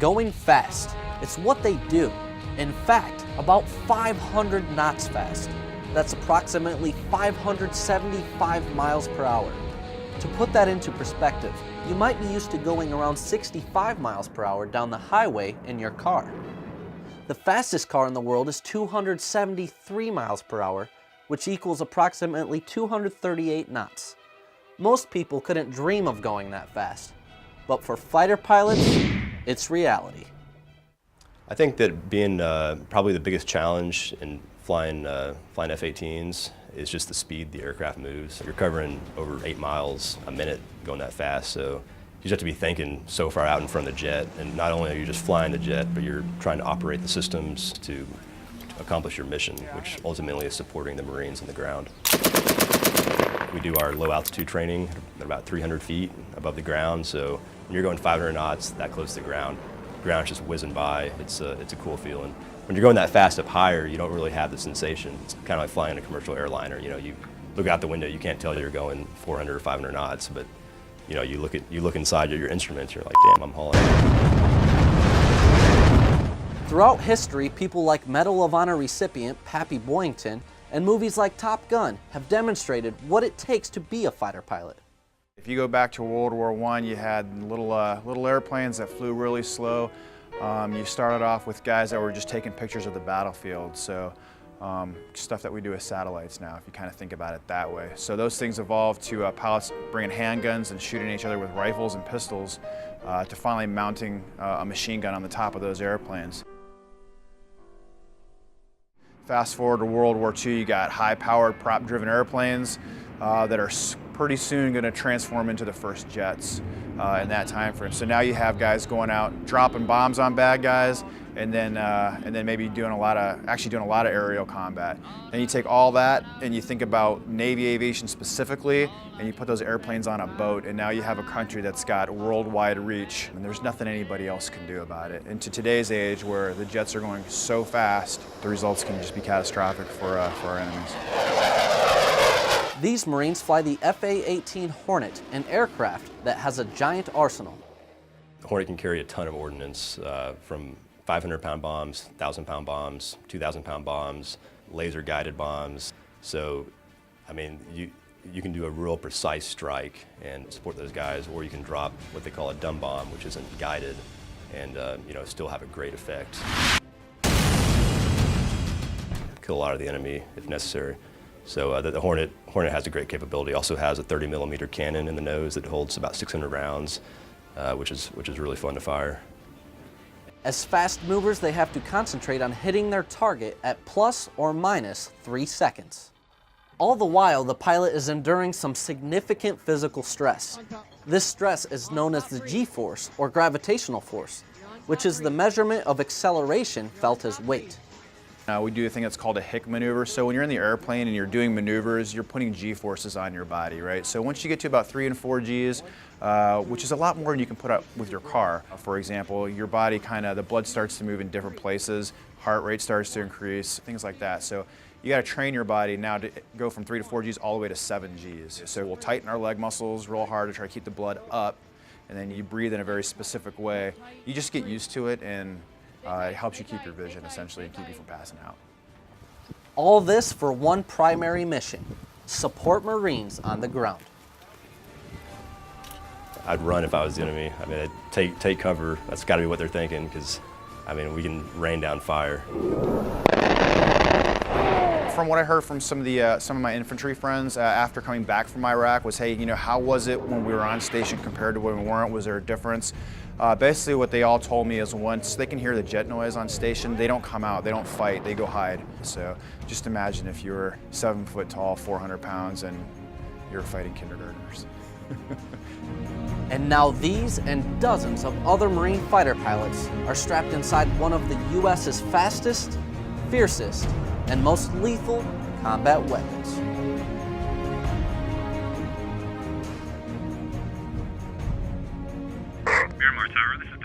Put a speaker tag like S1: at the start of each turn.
S1: Going fast. It's what they do. In fact, about 500 knots fast. That's approximately 575 miles per hour. To put that into perspective, you might be used to going around 65 miles per hour down the highway in your car. The fastest car in the world is 273 miles per hour, which equals approximately 238 knots. Most people couldn't dream of going that fast, but for fighter pilots, it's reality.
S2: I think that being probably the biggest challenge in flying F-18s is just the speed the aircraft moves. You're covering over 8 miles a minute going that fast, so you just have to be thinking so far out in front of the jet, and not only are you just flying the jet, but you're trying to operate the systems to accomplish your mission, which ultimately is supporting the Marines on the ground. We do our low altitude training at about 300 feet above the ground, so when you're going 500 knots that close to the ground is just whizzing by. It's a cool feeling. When you're going that fast up higher, you don't really have the sensation. It's kind of like flying a commercial airliner. You know, you look out the window, you can't tell you're going 400 or 500 knots, but you know, you look inside your instruments, you're like, damn, I'm hauling.
S1: Throughout history, people like Medal of Honor recipient Pappy Boyington and movies like Top Gun have demonstrated what it takes to be a fighter pilot.
S3: If you go back to World War I, you had little airplanes that flew really slow. You started off with guys that were just taking pictures of the battlefield, so stuff that we do with satellites now, if you kind of think about it that way. So those things evolved to pilots bringing handguns and shooting each other with rifles and pistols to finally mounting a machine gun on the top of those airplanes. Fast forward to World War II, you got high-powered, prop-driven airplanes that are pretty soon going to transform into the first jets in that time frame. So now you have guys going out, dropping bombs on bad guys, and then maybe doing a lot of aerial combat. Then you take all that and you think about Navy aviation specifically, and you put those airplanes on a boat, and now you have a country that's got worldwide reach, and there's nothing anybody else can do about it. And to today's age, where the jets are going so fast, the results can just be catastrophic for our enemies.
S1: These Marines fly the F/A-18 Hornet, an aircraft that has a giant arsenal.
S2: The Hornet can carry a ton of ordnance, from 500-pound bombs, 1,000-pound bombs, 2,000-pound bombs, laser-guided bombs. So, I mean, you can do a real precise strike and support those guys, or you can drop what they call a dumb bomb, which isn't guided, and you know, still have a great effect. Kill a lot of the enemy if necessary. So the Hornet has a great capability. Also has a 30mm cannon in the nose that holds about 600 rounds, which is really fun to fire.
S1: As fast movers, they have to concentrate on hitting their target at plus or minus 3 seconds. All the while, the pilot is enduring some significant physical stress. This stress is known as the G-force, or gravitational force, which is the measurement of acceleration felt as weight.
S3: We do a thing that's called a Hick maneuver. So when you're in the airplane and you're doing maneuvers, you're putting G-forces on your body, right? So once you get to about 3 and 4 Gs, which is a lot more than you can put up with your car. For example, your body the blood starts to move in different places, heart rate starts to increase, things like that. So you got to train your body now to go from 3 to 4 Gs all the way to 7 Gs. So we'll tighten our leg muscles real hard to try to keep the blood up, and then you breathe in a very specific way. You just get used to it, and it helps you keep your vision, essentially, and keep you from passing out.
S1: All this for one primary mission: support Marines on the ground.
S2: I'd run if I was the enemy. I mean, I'd take cover. That's got to be what they're thinking, because, I mean, we can rain down fire.
S3: From what I heard from some of my infantry friends after coming back from Iraq was, hey, you know, how was it when we were on station compared to when we weren't? Was there a difference? Basically what they all told me is once they can hear the jet noise on station, they don't come out, they don't fight, they go hide. So just imagine if you were 7 foot tall, 400 pounds, and you're fighting kindergartners.
S1: And now these and dozens of other Marine fighter pilots are strapped inside one of the U.S.'s fastest, fiercest, and most lethal combat weapons.
S4: Miramar Tower, this is